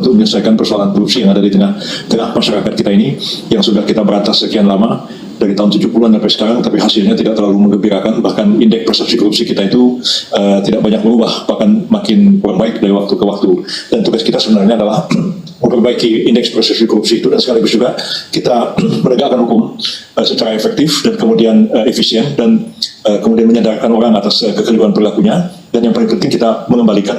untuk menyelesaikan persoalan korupsi yang ada di tengah masyarakat kita ini, yang sudah kita berantas sekian lama, dari tahun 70-an sampai sekarang, tapi hasilnya tidak terlalu menggembirakan. Bahkan indeks persepsi korupsi kita itu tidak banyak berubah, bahkan makin kurang baik dari waktu ke waktu. Dan tugas kita sebenarnya adalah memperbaiki indeks persepsi korupsi itu, dan sekaligus juga kita menegakkan hukum secara efektif dan kemudian efisien, dan kemudian menyadarkan orang atas kekeliruan perilakunya. Dan yang paling penting, kita mengembalikan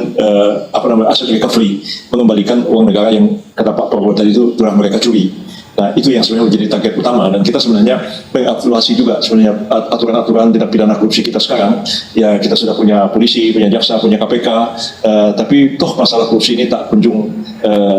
aset recovery, mengembalikan uang negara yang kata Pak Prabowo tadi itu telah mereka curi. Nah, itu yang sebenarnya menjadi target utama, dan kita sebenarnya mengevaluasi juga sebenarnya aturan-aturan tindak pidana korupsi kita sekarang. Ya, kita sudah punya polisi, punya jaksa, punya KPK, tapi toh masalah korupsi ini tak kunjung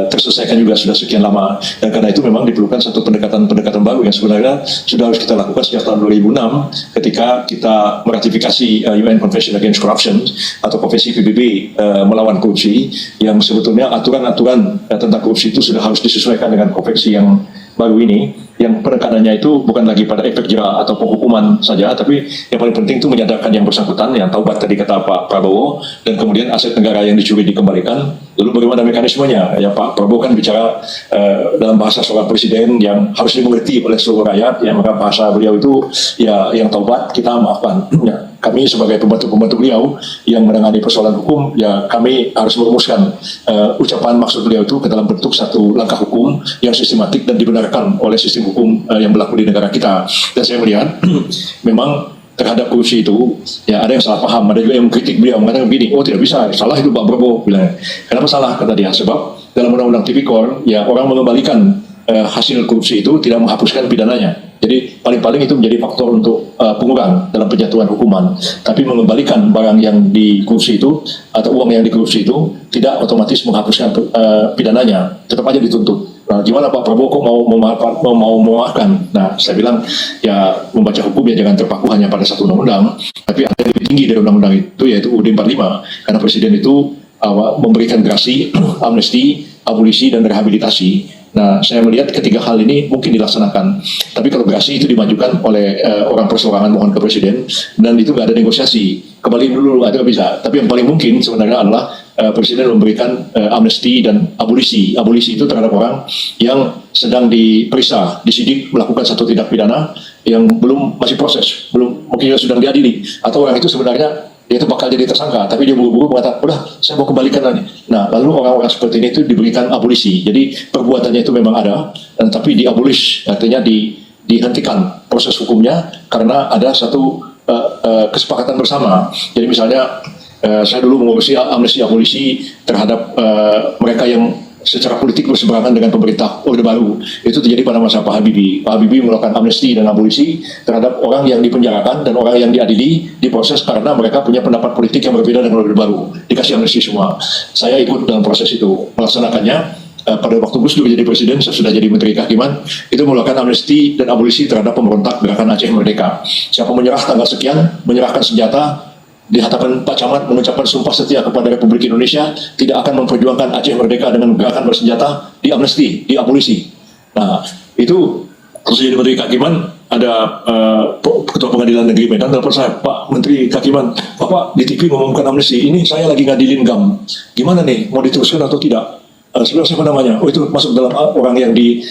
terselesaikan juga sudah sekian lama, dan karena itu memang diperlukan satu pendekatan baru yang sebenarnya sudah harus kita lakukan sejak tahun 2006 ketika kita meratifikasi UN Convention Against Corruption atau konvensi PBB melawan korupsi, yang sebetulnya aturan-aturan tentang korupsi itu sudah harus disesuaikan dengan konvensi yang baru ini, yang penekanannya itu bukan lagi pada efek jera atau penghukuman saja, tapi yang paling penting itu menyadarkan yang bersangkutan, yang taubat tadi kata Pak Prabowo, dan kemudian aset negara yang dicuri dikembalikan. Lalu bagaimana mekanismenya? Ya, Pak Prabowo kan bicara dalam bahasa seorang presiden yang harus dimengerti oleh seluruh rakyat, ya, maka bahasa beliau itu ya yang taubat kita maafkan. Ya, kami sebagai pembantu-pembantu beliau yang menangani persoalan hukum, ya kami harus merumuskan ucapan maksud beliau itu ke dalam bentuk satu langkah hukum yang sistematik dan dibenarkan oleh sistem hukum yang berlaku di negara kita. Dan saya melihat memang terhadap korupsi itu, ya ada yang salah paham, ada juga yang mengkritik beliau, mengatakan begini, oh tidak bisa, salah itu Pak Prabowo bilang. Kenapa salah? Kata dia, sebab dalam undang-undang tipikor, ya orang mengembalikan hasil korupsi itu tidak menghapuskan pidananya. Jadi paling-paling itu menjadi faktor untuk pengurang dalam penjatuhan hukuman. Tapi mengembalikan barang yang dikorupsi itu atau uang yang dikorupsi itu tidak otomatis menghapuskan pidananya, tetap aja dituntut. Nah, gimana Pak Prabowo kok mau memaafkan? Nah, saya bilang ya membaca hukum ya jangan terpaku hanya pada satu undang-undang, tapi ada yang lebih tinggi dari undang-undang itu, yaitu UUD 45. Karena Presiden itu memberikan gerasi, amnesti, abolisi, dan rehabilitasi. Nah, saya melihat ketiga hal ini mungkin dilaksanakan. Tapi kalau gerasi itu dimajukan oleh orang perseorangan mohon ke Presiden, dan itu nggak ada negosiasi. Kembali dulu, ada nggak bisa. Tapi yang paling mungkin sebenarnya adalah Presiden memberikan amnesti dan abolisi. Abolisi itu terhadap orang yang sedang diperiksa, disidik, melakukan satu tindak pidana yang masih proses, mungkin juga sedang diadili. Atau orang itu sebenarnya dia itu bakal jadi tersangka, tapi dia buru-buru mengatakan, udah saya mau kembalikan lagi. Nah, lalu orang-orang seperti ini itu diberikan abolisi. Jadi perbuatannya itu memang ada, tapi diabolish, artinya dihentikan proses hukumnya karena ada satu kesepakatan bersama. Jadi misalnya saya dulu mengurusi amnesti abolisi terhadap mereka yang secara politik berseberangan dengan pemerintah Orde Baru. Itu terjadi pada masa Pak Habibie. Pak Habibie melakukan amnesti dan abolisi terhadap orang yang dipenjarakan dan orang yang diadili, diproses karena mereka punya pendapat politik yang berbeda dengan Orde Baru. Dikasih amnesti semua. Saya ikut dalam proses itu, melaksanakannya. Pada waktu Gus Dur jadi presiden, saya sudah jadi Menteri Kehakiman, itu melakukan amnesti dan abolisi terhadap pemberontak Gerakan Aceh Merdeka. Siapa menyerah tanggal sekian, menyerahkan senjata, di hadapan Pak Camat mengucapkan sumpah setia kepada Republik Indonesia, tidak akan memperjuangkan Aceh Merdeka dengan gerakan bersenjata, di amnesti, di abolisi. Nah, itu terus jadi Menteri Kehakiman, ada Ketua Pengadilan Negeri Medan telepon saya, Pak Menteri Kehakiman, Bapak di TV mengumumkan amnesti, ini saya lagi ngadilin GAM, gimana nih, mau diteruskan atau tidak? Sebenarnya siapa namanya? Oh, itu masuk dalam orang yang di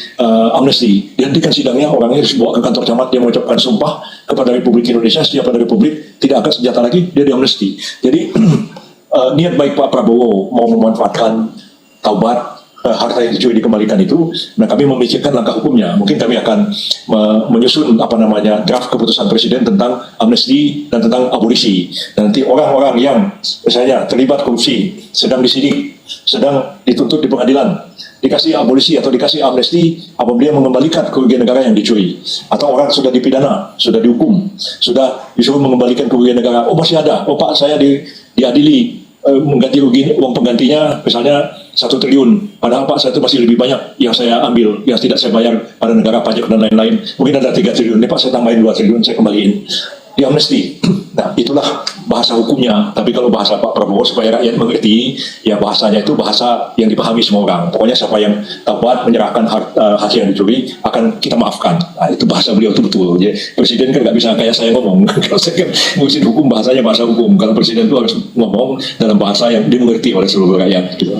amnesti. Dihentikan sidangnya, orangnya dibawa ke kantor camat, dia mengucapkan sumpah kepada Republik Indonesia, setia pada Republik, tidak akan senjata lagi, dia di amnesti. Jadi niat baik Pak Prabowo mau memanfaatkan taubat, harta yang dicuri dikembalikan itu, nah kami memikirkan langkah hukumnya. Mungkin kami akan menyusun draft keputusan Presiden tentang amnesti dan tentang abolisi. Dan nanti orang-orang yang misalnya terlibat korupsi, sedang disidik, sedang dituntut di pengadilan, dikasih abolisi atau dikasih amnesti apabila mengembalikan kerugian negara yang dicuri. Atau orang sudah dipidana, sudah dihukum, sudah disuruh mengembalikan kerugian negara, oh masih ada, oh Pak saya diadili, mengganti rugi uang penggantinya misalnya 1 triliun, padahal Pak saya itu masih lebih banyak yang saya ambil, yang tidak saya bayar pada negara, pajak dan lain-lain, mungkin ada 3 triliun, ini Pak saya tambahin 2 triliun, saya kembaliin, di amnesti. Nah, itulah bahasa hukumnya. Tapi kalau bahasa Pak Prabowo supaya rakyat mengerti, ya bahasanya itu bahasa yang dipahami semua orang. Pokoknya siapa yang taubat menyerahkan hasil yang dicuri akan kita maafkan. Nah, itu bahasa beliau itu betul. Jadi presiden kan nggak bisa kayak saya ngomong. Kalau saya kan ngurusin hukum, bahasanya bahasa hukum. Kalau presiden itu harus ngomong dalam bahasa yang dimengerti oleh seluruh rakyat. Gitu.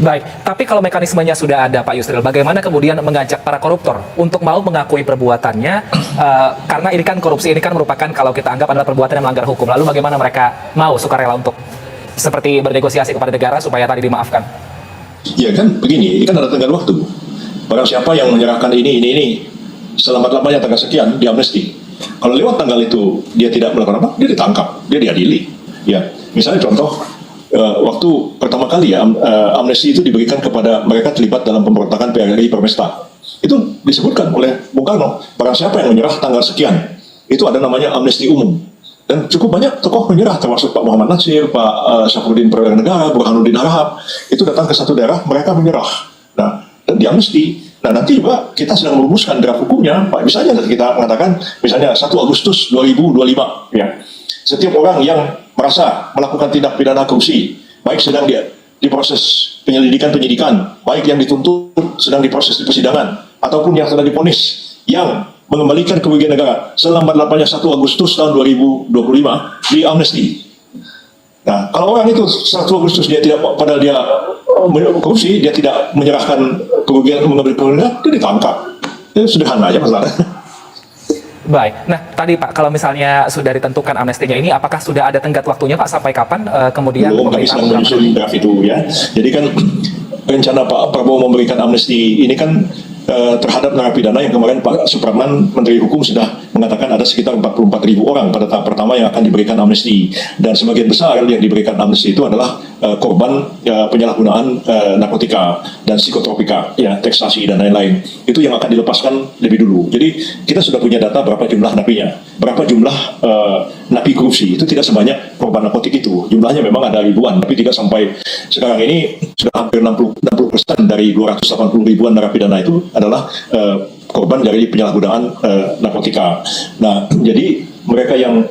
Baik, tapi kalau mekanismenya sudah ada Pak Yusril, bagaimana kemudian mengajak para koruptor untuk mau mengakui perbuatannya, karena ini kan korupsi, ini kan merupakan kalau kita anggap adalah perbuatan yang melanggar hukum, lalu bagaimana mereka mau sukarela untuk seperti bernegosiasi kepada negara supaya tadi dimaafkan? Ya kan begini, ini kan ada tenggat waktu. Barang siapa yang menyerahkan ini, selamat-lamanya tanggal sekian, diamnesti. Kalau lewat tanggal itu dia tidak melakukan apa, dia ditangkap, dia diadili. Ya, misalnya contoh, waktu pertama kali ya amnesti itu diberikan kepada mereka terlibat dalam pemberontakan PRRI Permesta. Itu disebutkan oleh Bung Karno, barang siapa yang menyerah tanggal sekian, itu ada namanya amnesti umum. Dan cukup banyak tokoh menyerah, termasuk Pak Muhammad Nasir, Pak Syafruddin Perwira Negara, Burhanuddin Harahap, itu datang ke satu daerah, mereka menyerah. Nah, dan diamnesti. Nah, nanti juga kita sedang merumuskan draft hukumnya, Pak. Misalnya kita mengatakan, misalnya 1 Agustus 2025, ya. Setiap orang yang merasa melakukan tindak pidana korupsi, baik sedang dia diproses penyidikan, baik yang dituntut sedang diproses di persidangan, ataupun yang sedang divonis, yang mengembalikan kerugian negara selambat-lambatnya 1 Agustus tahun 2025 di amnesti. Nah, kalau orang itu 1 Agustus dia tidak, padahal dia korupsi, dia tidak menyerahkan kerugian, mengambil kerugian, dia ditangkap. Itu sederhana aja masalahnya. Baik, nah tadi Pak, kalau misalnya sudah ditentukan amnestinya ini, apakah sudah ada tenggat waktunya Pak sampai kapan kemudian Belum, kami sedang menyusun draft itu ya. Jadi kan rencana Pak Prabowo memberikan amnesti ini kan terhadap narapidana yang kemarin Pak Supratman, Menteri Hukum, sudah mengatakan ada sekitar 44.000 orang pada tahap pertama yang akan diberikan amnesti. Dan sebagian besar yang diberikan amnesti itu adalah korban penyalahgunaan narkotika dan psikotropika, ya, tekstasi dan lain-lain. Itu yang akan dilepaskan lebih dulu. Jadi kita sudah punya data berapa jumlah napinya, berapa jumlah napi korupsi. Itu tidak sebanyak korban narkotik itu. Jumlahnya memang ada ribuan, tapi tidak sampai sekarang ini sudah hampir 60% dari 280 ribuan narapidana itu adalah korban dari penyalahgunaan narkotika. Nah, jadi mereka yang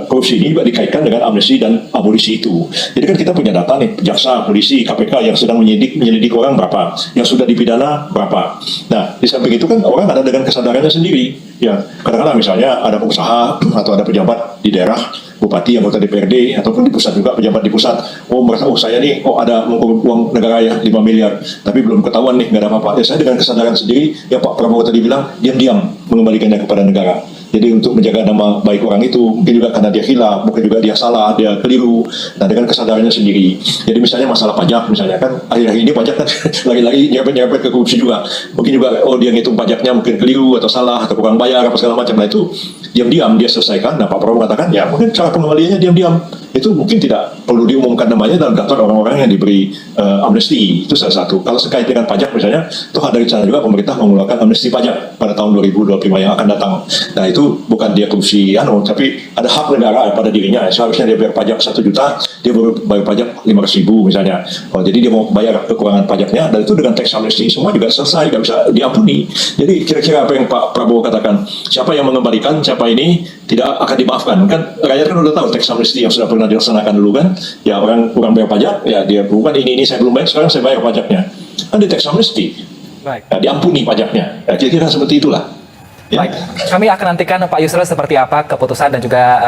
korupsi ini juga dikaitkan dengan amnesti dan abolisi itu. Jadi kan kita punya data nih, jaksa, polisi, KPK yang sedang menyelidik orang berapa, yang sudah dipidana berapa. Nah, di samping itu kan orang ada dengan kesadarannya sendiri. Ya, kadang-kadang misalnya ada pengusaha atau ada pejabat di daerah, bupati, anggota DPRD, ataupun di pusat juga, pejabat di pusat, merasa, saya nih, ada uang negara ya 5 miliar, tapi belum ketahuan nih, nggak ada apa-apa. Ya, saya dengan kesadaran sendiri, ya Pak Prabowo tadi bilang, diam-diam mengembalikannya kepada negara. Jadi untuk menjaga nama baik orang itu, mungkin juga karena dia hilaf, mungkin juga dia salah, dia keliru, nah dengan kesadarannya sendiri. Jadi misalnya masalah pajak, misalnya kan, akhir-akhir ini pajak kan lagi-lagi nyerempet ke korupsi juga. Mungkin juga, dia ngitung pajaknya mungkin keliru, atau salah, atau kurang bayar, apa segala macam. Nah itu, diam-diam dia selesaikan. Nah Pak Prabowo mengatakan, ya mungkin cara pengembaliannya diam-diam. Itu mungkin tidak perlu diumumkan namanya dalam daftar orang-orang yang diberi amnesti. Itu salah satu. Kalau sekait dengan pajak misalnya, itu ada rencana juga pemerintah mengeluarkan amnesti pajak pada tahun 2025 yang akan datang. Nah itu bukan dia korupsi, tapi ada hak negara pada dirinya. Seharusnya dia bayar pajak 1 juta, dia baru bayar pajak 500.000 misalnya. Jadi dia mau bayar kekurangan pajaknya, dan itu dengan teks amnesti semua juga selesai, nggak bisa diampuni. Jadi kira-kira apa yang Pak Prabowo katakan, siapa yang mengembalikan, siapa ini tidak akan dimaafkan. Kan rakyat kan udah tahu teks amnesti yang sudah pernah dilaksanakan dulu kan, ya orang kurang bayar pajak, ya dia bukan ini saya belum bayar, sekarang saya bayar pajaknya. Kan di teks amnesti, ya, diampuni pajaknya. Ya, kira-kira seperti itulah. Ya. Baik, kami akan nantikan Pak Yusril seperti apa keputusan dan juga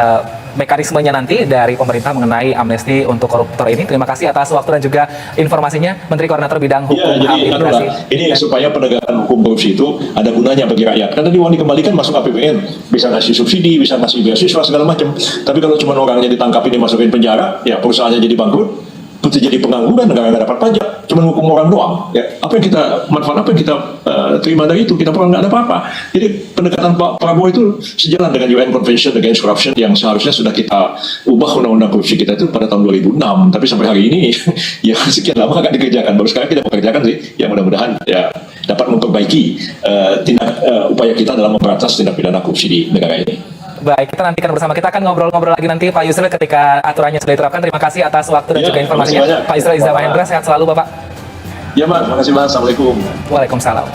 mekanismenya nanti dari pemerintah mengenai amnesti untuk koruptor ini. Terima kasih atas waktu dan juga informasinya, Menteri Koordinator Bidang Hukum, HAM, Imigrasi. Ini supaya penegakan hukum korupsi itu ada gunanya bagi rakyat. Karena uang dikembalikan masuk APBN, bisa ngasih subsidi, bisa ngasih beasiswa segala macam. Tapi kalau cuma orangnya ditangkap ini masukin penjara, ya perusahaannya jadi bangkrut, itu jadi pengangguran, negara nggak dapat pajak, cuma hukum orang doang. Ya, apa yang kita manfaat, apa yang kita terima dari itu, kita pulang nggak ada apa-apa. Jadi pendekatan Pak Prabowo itu sejalan dengan UN Convention Against Corruption yang seharusnya sudah kita ubah undang-undang korupsi kita itu pada tahun 2006. Tapi sampai hari ini ya sekian lama nggak dikerjakan. Baru sekarang kita mengerjakan sih. Ya mudah-mudahan ya dapat memperbaiki upaya kita dalam memberantas tindak pidana korupsi di negara ini. Baik, kita nantikan bersama. Kita akan ngobrol-ngobrol lagi nanti Pak Yusril ketika aturannya sudah diterapkan. Terima kasih atas waktu dan juga informasinya. Pak Yusril Iza Mahendra, sehat selalu Bapak. Ya Pak, terima kasih Pak. Assalamualaikum. Waalaikumsalam.